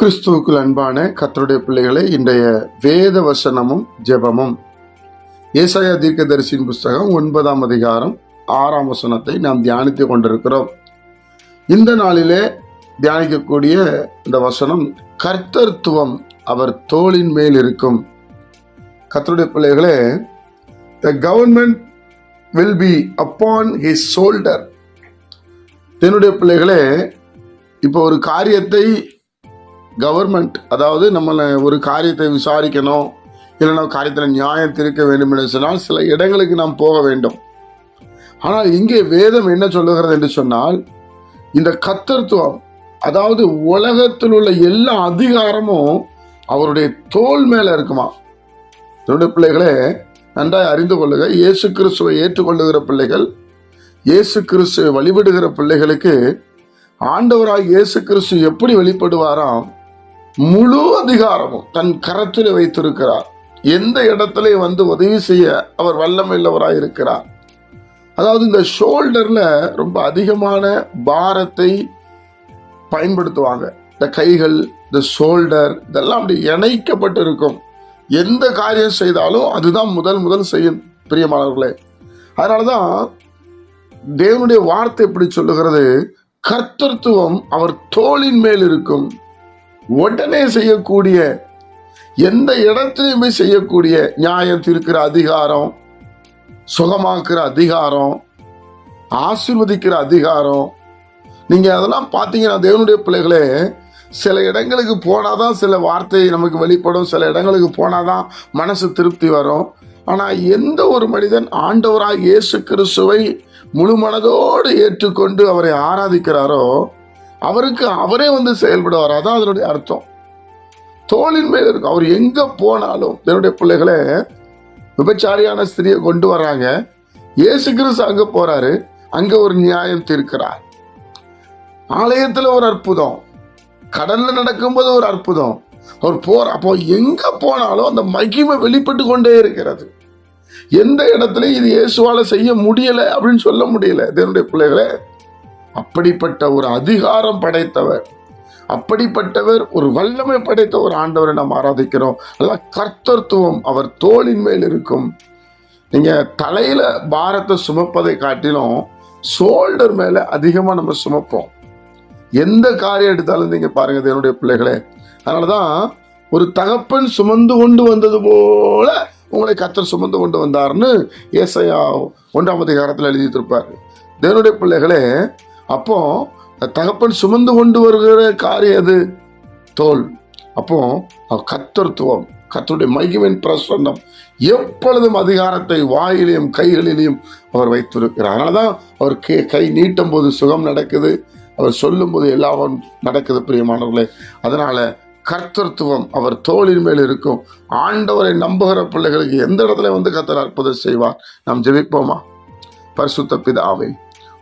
கிறிஸ்துவுக்குள் அன்பான கர்த்தருடைய பிள்ளைகளை, இன்றைய வேத வசனமும் ஜெபமும் ஏசாயா தீர்க்கதரிசியின் புஸ்தகம் 9ஆம் அதிகாரம் 6ஆம் வசனத்தை நாம் தியானித்துக் கொண்டிருக்கிறோம். இந்த நாளிலே தியானிக்கக்கூடிய இந்த வசனம், கர்த்தர்த்துவம் அவர் தோளின் மேல் இருக்கும். கர்த்தருடைய பிள்ளைகளே, the government will be upon his shoulder. என்னுடைய பிள்ளைகளே, இப்போ ஒரு காரியத்தை கவர்மெண்ட், அதாவது நம்மளை ஒரு காரியத்தை விசாரிக்கணும், இல்லைன்னா காரியத்தில் நியாயம் தீர்க்க வேண்டும் என்று சொன்னால் சில இடங்களுக்கு நாம் போக வேண்டும். ஆனால் இங்கே வேதம் என்ன சொல்லுகிறது என்று சொன்னால், இந்த கர்த்தர்த்துவம், அதாவது உலகத்தில் உள்ள எல்லா அதிகாரமும் அவருடைய தோள் மேல இருக்குமா. என்னுடைய பிள்ளைகளே, நன்றாய் அறிந்து கொள்ளுக. இயேசு கிறிஸ்துவை ஏற்றுக்கொள்ளுகிற பிள்ளைகள், இயேசு கிறிஸ்துவை வழிபடுகிற பிள்ளைகளுக்கு ஆண்டவராய் இயேசு கிறிஸ்து எப்படி வெளிப்படுவாராம், முழு அதிகாரமும் தன் கரத்தில் வைத்திருக்கிறார். எந்த இடத்துல வந்து உதவி செய்ய அவர் வல்லமையுள்ளவராய் இருக்கிறார். அதாவது இந்த ஷோல்டர்ல ரொம்ப அதிகமான பாரத்தை பயன்படுத்துவாங்க. இந்த கைகள், இந்த ஷோல்டர், இதெல்லாம் அப்படி இணைக்கப்பட்டு இருக்கும். எந்த காரியம் செய்தாலும் அதுதான் முதல் செய்யும் பிரியமானவர்களே. அதனாலதான் தேவனுடைய வார்த்தை எப்படி சொல்லுகிறது, கர்த்தர்த்துவம் அவர் தோளின் மேல் இருக்கும். உடனே செய்யக்கூடிய, எந்த இடத்திலுமே செய்யக்கூடிய, நியாயம் தீர்க்கிற அதிகாரம், சுகமாக்குற அதிகாரம், ஆசீர்வதிக்கிற அதிகாரம். நீங்க அதெல்லாம் பார்த்தீங்கன்னா தேவனுடைய பிள்ளைகளே, சில இடங்களுக்கு போனாதான் சில வார்த்தை நமக்கு வெளிப்படும், சில இடங்களுக்கு போனாதான் மனசு திருப்தி வரும். ஆனா எந்த ஒரு மனிதன் ஆண்டவராய் இயேசு கிறிஸ்துவை முழு மனதோடு ஏற்றுக்கொண்டு அவரை ஆராதிக்கிறாரோ, அவருக்கு அவரே வந்து செயல்படுவார். அதான் அதனுடைய அர்த்தம். தோளின் மேல் இருக்கும். அவர் எங்க போனாலும், என்னுடைய பிள்ளைகளே, விபச்சாரியான ஸ்திரியை கொண்டு வர்றாங்க, இயேசு கிறிஸ்து அங்க போறாரு, அங்க ஒரு நியாயம் தீர்க்கிறார். ஆலயத்துல ஒரு அற்புதம், கடல்ல நடக்கும்போது ஒரு அற்புதம். அவர் அப்போ எங்க போனாலும் அந்த மகிமை வெளிப்பட்டு கொண்டே இருக்கிறது. எந்த இடத்துல இது இயேசுவால செய்ய முடியல அப்படின்னு சொல்ல முடியல. தேவனுடைய பிள்ளைகளே, அப்படிப்பட்ட ஒரு அதிகாரம் படைத்தவர், அப்படிப்பட்டவர், ஒரு வல்லமை படைத்த ஒரு ஆண்டவரை நாம் ஆராதிக்கிறோம். அதான் கர்த்தர்த்துவம் அவர் தோளின் மேல் இருக்கும். நீங்க தலையில பாரத்தை சுமப்பதை காட்டிலும் ஷோல்டர் மேல அதிகமா நம்ம சுமப்போம். எந்த காரியம் எடுத்தாலும் நீங்க பாருங்க தேவனுடைய பிள்ளைகளே. அதனாலதான் ஒரு தகப்பன் சுமந்து கொண்டு வந்தது போல உங்களை கர்த்தர் சுமந்து கொண்டு வந்தார்னு ஏசாயா 1ஆம் அதிகாரத்தில் எழுதியிருப்பாரு. தேவனுடைய பிள்ளைகளே, அப்போ தகப்பன் சுமந்து கொண்டு வருகிற காரியம் எது? தோல். அப்போ கர்த்தர்த்துவம், கர்த்தருடைய மகிமையின் பிரசன்னம் எப்பொழுதும் அதிகாரத்தை வாயிலையும் கைகளிலையும் அவர் வைத்திருக்கிறார். அதனாலதான் அவர் கை நீட்டும் போது சுகம் நடக்குது, அவர் சொல்லும் போது எல்லாம் நடக்குது பிரியமானவர்களே. அதனால கர்த்தர்த்துவம் அவர் தோளின் மேல் இருக்கும். ஆண்டவரை நம்புகிற பிள்ளைகளுக்கு எந்த இடத்துல வந்து கர்த்தர் அற்புதம் செய்வார். நாம் ஜெபிப்போமா? பரிசுத்த பிதாவே,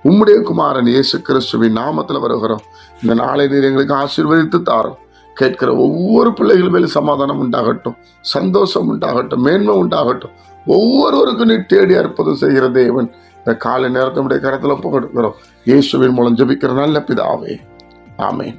உம்முடைய குமாரன் இயேசு கிறிஸ்துவின் நாமத்தில் வருகிறோம். இந்த நாளை நீர் எங்களுக்கு ஆசீர்வதித்து தாரும். கேட்கிற ஒவ்வொரு பிள்ளைகள் மேலும் சமாதானம் உண்டாகட்டும், சந்தோஷம் உண்டாகட்டும், மேன்மை உண்டாகட்டும். ஒவ்வொருவருக்கும் நீ தேடி அற்புதம் செய்கிற தேவன். இந்த காலை நேரத்தினுடைய கரத்தில் ஒப்புக்கொடுக்கிறோம். இயேசுவின் மூலம் ஜெபிக்கிற நல்ல பிதாவே, ஆமென்.